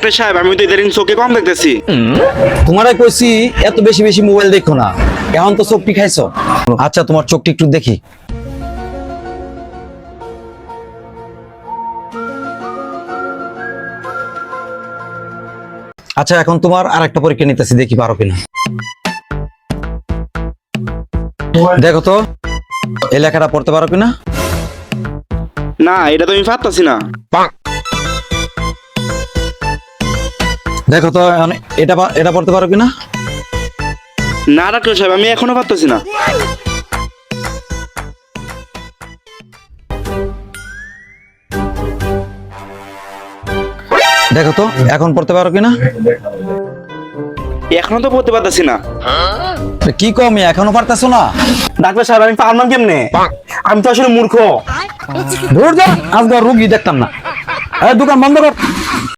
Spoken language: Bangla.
ডাক্তার সাহেব আমি তো ইদারিং চোখে কম দেখতেছি। তোমারাই কইছি এত বেশি বেশি মোবাইল দেখো না, এখন তো চোখটি খাইছো। আচ্ছা তোমার চোখটি একটু দেখি। আচ্ছা এখন তোমার আরেকটা পরীক্ষা নিতেছি, দেখি পারো কিনা। দেখো তো এই লেখাটা পড়তে পারো কিনা। না এটা তো আমি পারতাছি না। দেখো তো এটা এটা পড়তে পারো কিনা। না ডাক্তার সাহেব আমি এখনো পারতাছি না। দেখো তো এখন পড়তে পারো কিনা। এখনো তো পড়তে পারতাছি না। কি কম এখনো পারতেছো না। ডাক্তার সাহেব আমি পারলাম কেমনে? আমি তো আসলে মূর্খ। ধর যা, আজকে আর রুগী দেখতাম না। দোকান বন্ধ কর।